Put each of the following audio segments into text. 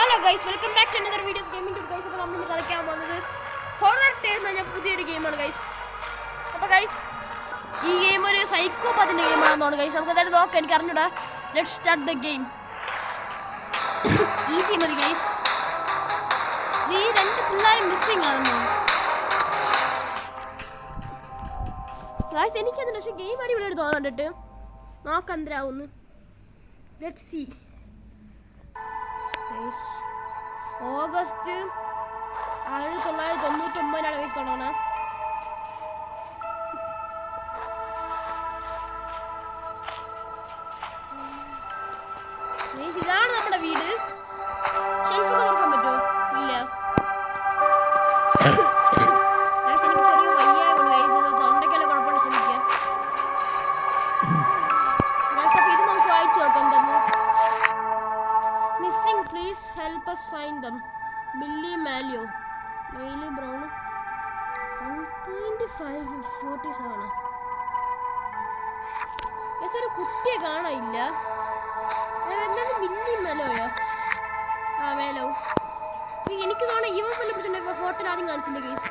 Hello guys, welcome back to another video gaming guys. അപ്പോൾ നമ്മൾ കളിക്കാൻ പോകുന്നത് ഹൊറർ ടേൽസ് എന്ന പുതിയൊരു ഗെയിമാണ് ഗൈസ്. അപ്പോൾ ഗൈസ്, ഈ ഗെയിം ഒരു സൈക്കോപാത്തിൻ്റെ ഗെയിമാണെന്നാണ് ഗൈസ്. നമുക്ക് എന്തായാലും നോക്കാം, എനിക്ക് അറിഞ്ഞൂടാ. Let's start the game. Easy മതി ഗൈസ്. ഈ രണ്ട് പിള്ളേരും മിസ്സിംഗ് ആണെന്നോ ഗൈസ്, എനിക്കതിന് പക്ഷേ ഗെയിം അടിപൊളിയായിട്ട് തോന്നണ്ടിട്ട് നോക്കാം എന്തരാവുന്നു. Let's see. ഓഗസ്റ്റ് 1999 ഗൈസ് തുടങ്ങണം. ഇതാണ് നമ്മുടെ വീട്. ഷെൽഫ് തുറക്കാൻ പറ്റുമോ? ഇല്ല. Help us find them. Billy Malio. Miley Brown. 1.547. Yes, ഒരു കുട്ടിയെ കാണാനില്ല. എന്താണ് ബില്ലി മാലോയോ? ആ മാലോ. എനിക്ക് തോന്നുന്നു ഇവൻ വല്ലപ്പോഴും ഫോട്ടോ ആദ്യം കാണിച്ചിട്ടുണ്ട് ഗൈസ്.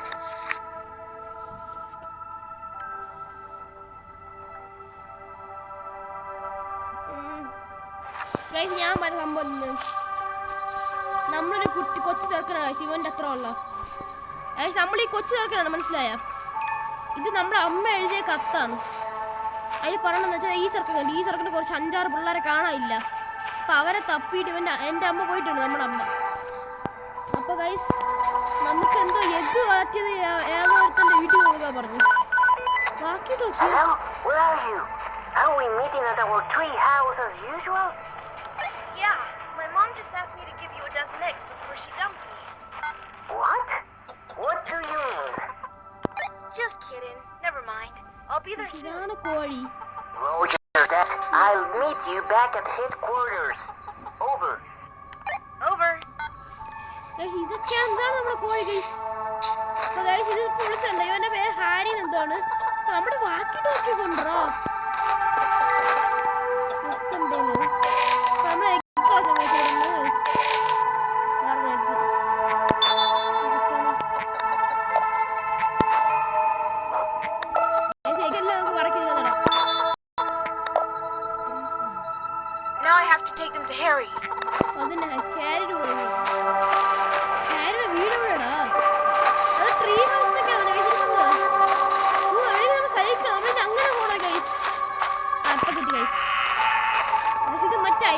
ഗൈസ്, ഞാൻ പറഞ്ഞ സംഭവം നമ്മളൊരു കൊച്ചു ചേർക്കണ ഇവൻ്റെ അത്ര ഉള്ള നമ്മൾ ഈ കൊച്ചു ചേർക്കണാണ്, മനസ്സിലായ? ഇത് നമ്മുടെ അമ്മ എഴുതിയ കത്താണ്. അതിൽ പറയണമെന്ന് വെച്ചാൽ ഈ ചെറുക്കന് കുറച്ച് 5-6 പിള്ളേരെ കാണാനില്ല. അപ്പം അവരെ തപ്പിയിട്ട് എൻ്റെ അമ്മ പോയിട്ടുണ്ട്, നമ്മുടെ അമ്മ. അപ്പോൾ ഗൈസ്, നമുക്ക് എന്തോ എഗ്ഗ് വളർത്തിയത് ഏകോരത്തിൻ്റെ വീട്ടിൽ കൊടുക്കാൻ പറഞ്ഞു. ബാക്കി Mom just asked me to give you a dozen eggs before she dumped me. What? What do you mean? Just kidding. Never mind. I'll be there soon. Roger that. I'll meet you back at headquarters. Over. Over. ഇതൊക്കെ എന്താണ് നമ്മുടെ കോഴി guys? അപ്പോൾ guys, ഇത് പൊളിച്ചുണ്ട്. ഇവൻ്റെ പേര് Harry എന്താണ്? നമ്മുടെ വാക്കി ടോക്കി കൊണ്ടോ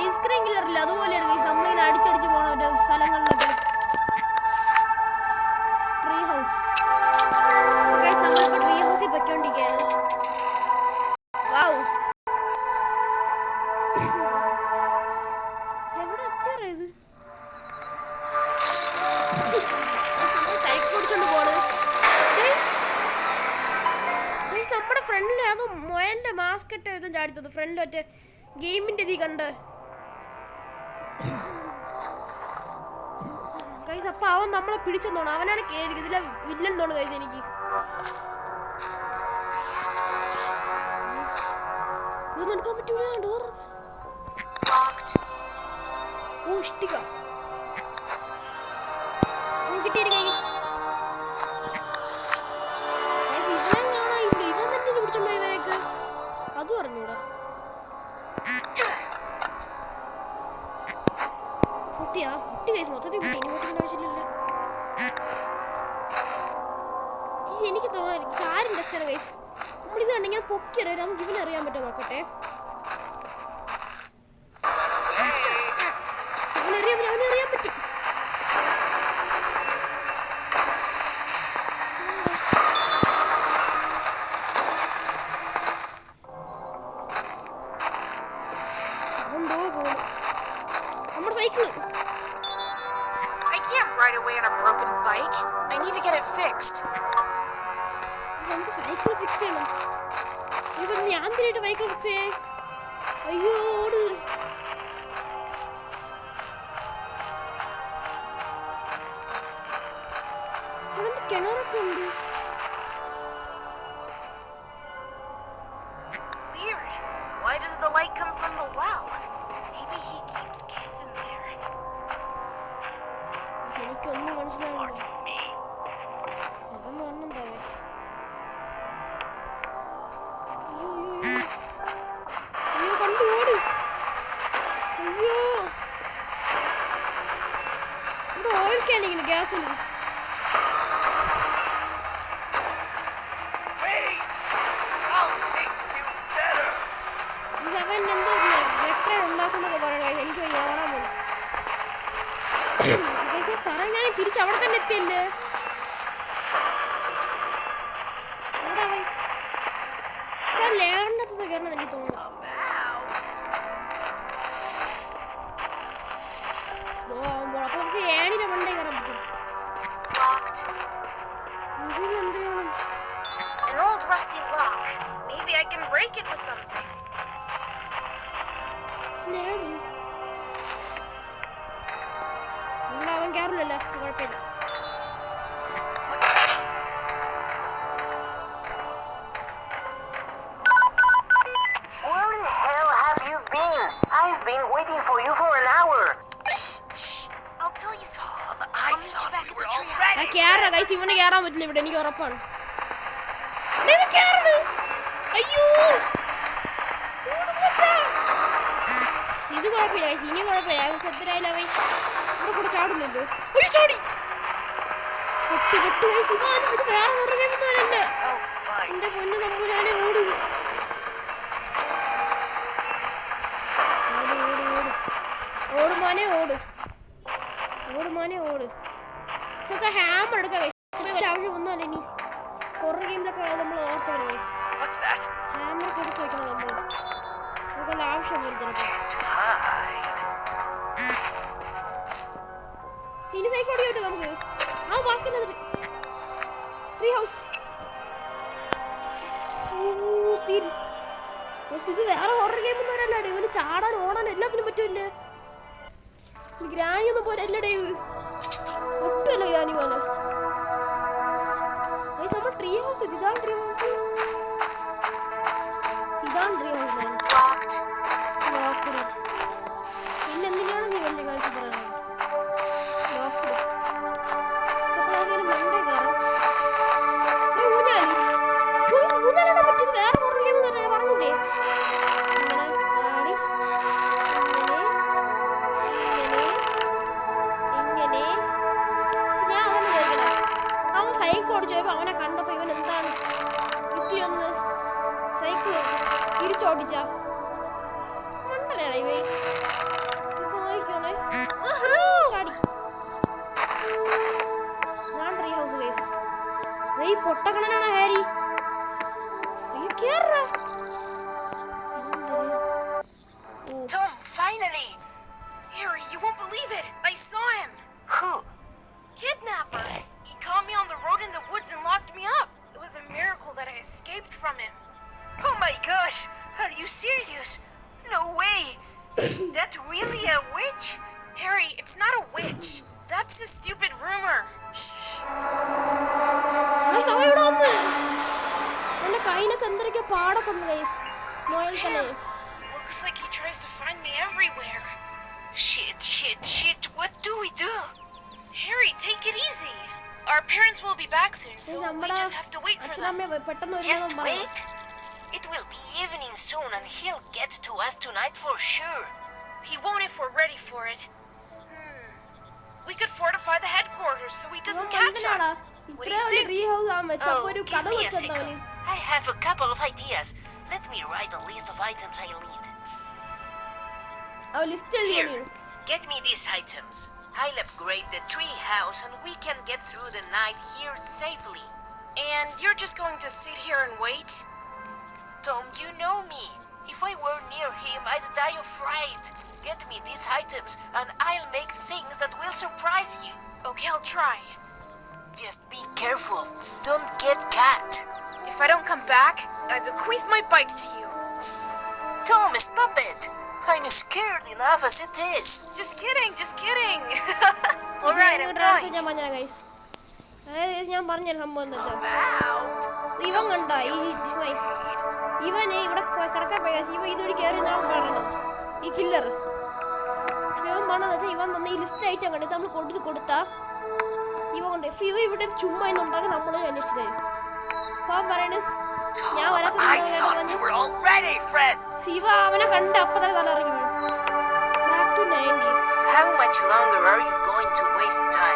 ഐസ്ക്രീം കില്ലറില്ല, അതുപോലെയാണ് നമ്മളിങ്ങനെ അടിച്ചടിച്ച് പോകണ ഒരു സ്ഥലങ്ങളിലൊക്കെ. Tree house. നമ്മളിപ്പോൾ ട്രീ ഹൗസിൽ പൊയ്ക്കൊണ്ടിരിക്കുകയാണ്. വാവ്, എവിടെ എത്തിയാറ ഇത്? സൈക്കിൾ ഓടിച്ചോണ്ട് പോണ്. നമ്മുടെ ഫ്രണ്ടിലെ അത് മൊയൻ്റെ മാസ്കറ്റ് ഇതും ചാടിത്തത്. ഫ്രണ്ടിൽ ഒറ്റ ഗെയിമിൻ്റെ ഇതീ കണ്ട് ഗൈസ്. അപ്പൊ അവൻ നമ്മളെ പിടിച്ചെന്നോണം. അവനാണ് ഇതിലെ വില്ലൻ തോന്നുന്നു ഗൈസ്. എനിക്ക് ഇതൊന്നും എടുക്കാൻ പറ്റൂല. ഡോർ ഇഷ്ടിക കിട്ടിയിട്ട് ഗൈസ്. ഇവൻ കാണാനില്ല. ഇവൻ തന്നെ പിടിച്ചോണ്ടോ ഇവനേക്ക്? അതും അറിഞ്ഞൂടാ. കുട്ടി കഴിച്ചു മൊത്തത്തിൽ കുട്ടി. ഇനി കൂട്ടിൻ്റെ ആവശ്യമില്ല. എനിക്ക് തോന്നുന്നു കാര്യം ടെസ്റ്റാണ് കഴിച്ചു. നമ്മളിത് കണ്ടിങ്ങനെ പൊക്കിയറിയാം. നമുക്ക് ഇവനറിയാൻ പറ്റുമോ നോക്കട്ടെ. അവനറിയാൻ പറ്റും. എന്തോ പോകും നമ്മുടെ cycle. Right away on a broken bike. I need to get it fixed. നമുക്ക് സൈക്കിൾ ഫിക്സ് ചെയ്യണം. ഇപ്പം ഞാൻ തിരിയിട്ട് ബൈക്കിൾ ഫിക്സ് ചെയ്യേ. അയ്യോ, ഓട്. ഇവിടെ കിണറൊക്കെ ഉണ്ട്. Weird. Why does the light come from the well? Maybe he keeps kids in there. Oil ക്യാനിങ്ങിന് ഗ്യാസ് ഉണ്ട്. അവൻ എന്തോ എത്ര ഉണ്ടാക്കുന്നൊക്കെ പറയണ എനിക്ക് ഓടാൻ പോകും. ഞാൻ തിരിച്ച് അവിടെ തന്നെ എത്തിയല്ലേ. ലേഖനത്ത് കയറണം എനിക്ക് തോന്നുന്നു. അപ്പൊ നമുക്ക് ഏണിന്റെ മണ്ടേ കയറാൻ പറ്റും. An old rusty lock. Maybe I can break it with something. അവൻ കയറില്ലല്ലോ, കുഴപ്പമില്ല. Where the hell have you been? I've been waiting for you for an hour. I'll tell you something. I'll meet you back at the tree. കേറാ കൈസ്, ഇവന് കേറാൻ പറ്റില്ല ഇവിടെ, എനിക്ക് ഉറപ്പാണ്. അയ്യോ ഇത് കുഴപ്പമില്ല, ഇനി കുഴപ്പമില്ല. എത്രയായാലും അവൻ ഇവിടെ കൂടെ ചാടുന്നുണ്ട്. ഒരു ചാടി പൊട്ടി പൊട്ടി ഇത് വേറെ ഉറങ്ങുന്നവനല്ലേ. എന്റെ പൊന്നു നമ്പൂരാനെ ഓടി ഓട് മോനെ ഓട്, ഓട് മോനെ ഓട്. ഇതൊക്കെ ഹാമർ എടുക്കാം, ആവശ്യം ഒന്നുമല്ല. ഇനി കുറേ ഗെയിമിലൊക്കെ നമ്മൾ ഓർത്തോളൂ. ഹാമറൊക്കെ എടുത്ത് വെക്കണം നമ്മൾ, നമുക്കുള്ള ആവശ്യം ചിലപ്പോൾ. ഇനി സൈക്കിൾ ഓടി പറ്റും നമുക്ക്. ആ ബാക്കിയുള്ളത് ട്രീ ഹൗസ്. ഇത് വേറെ ഹൊറർ ഗെയിം ഒന്നും വരല്ലേ. ഇവന് ചാടാൻ ഓടാൻ എല്ലാത്തിനും പറ്റൂല്ലേ. ഗ്രാനി ഒന്നും പോലെ അല്ലേ ഡേവ്, ഒട്ടുമല്ലോ ഗ്രാനി പോലെ. നമ്മൾ ട്രീ ഹൗസ്, ഇതാണ് ട്രീ ഹൗസ്, ഇതാണ് ട്രീ ഹൗസ്. പിന്നെ എന്തിനാണ് നീ വലിയ കാഴ്ച പറയുന്നത്? അവനെ കണ്ടപ്പോ ഇവൻ എന്താണ് കുത്തിയൊന്ന് സൈക്കിൾ തിരിച്ചോടിച്ച മണ്ടല്ലേ ഇവ. ഞാൻ ട്രീ ഹൗസ് ഗൈസ്. ഈ പൊട്ടക്കണനാണ് Harry. Tom, finally! Harry, you won't believe it! I saw him! Who? Kidnapper! He caught me on the road in the woods and locked me up. It was a miracle that I escaped from him. Oh my gosh! Are you serious? No way! Is that really a witch? Harry, it's not a witch. That's a stupid rumor. എന്റെ കയ്യിലൊക്കെ എന്തൊക്കെ പാടൊക്കെ ഉണ്ട്. Looks like he tries to find me everywhere. Shit. What do we do? Harry, take it easy. Our parents will be back soon, so we just have to wait for them. Just wait? It will be evening soon and he'll get to us tonight for sure. He won't if we're ready for it. We could fortify the headquarters so he doesn't catch us. What do you think? Oh, give me a second. I have a couple of ideas. Let me write a list of items I need. Here, get me these items. I'll upgrade the tree house and we can get through the night here safely. And you're just going to sit here and wait? Tom, you know me. If I were near him, I'd die of fright. Get me these items and I'll make things that will surprise you. Okay, I'll try. Just be careful. Don't get caught. If I don't come back, I bequeath my bike to you. Tom, stop it. I'm scared enough as it is. Just kidding. Alright, I'm going. ഞാൻ പറഞ്ഞ സംഭവം എന്താ ഇവൻ കണ്ട ഇവനെ ഇവിടെ കിടക്കാൻ പോയ ഇവ ഇതൊരു കയറി ഞാൻ പറഞ്ഞു ഈ കില്ലർ ഇവൻ പറഞ്ഞതെന്ന് വെച്ചാൽ ഇവൻ വന്ന് ഈ ലിസ്റ്റ് ഐറ്റം കണ്ടിട്ട് നമ്മൾ കൊടുത്താ ഇവ കൊണ്ട് ഇവ ഇവിടെ ചുമ്മാ എന്നുണ്ടാക്കി നമ്മൾ അന്വേഷിച്ചു തരും. അപ്പൊ അവൻ പറയണ ഞാൻ ശിവ അവനെ കണ്ട് അപ്പൊ തന്നെ തല ഇറങ്ങി. How much longer are you going to waste time?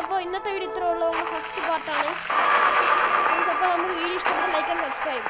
അപ്പോൾ ഇന്നത്തെ വീഡിയോ ഇത്ര ഉള്ളൂ. ഫസ്റ്റ് പാർട്ടാണ്. അപ്പോൾ നമുക്ക് വീഡിയോ ഇഷ്ടപ്പെട്ട ലൈക്ക് ആൻഡ് സബ്സ്ക്രൈബ്.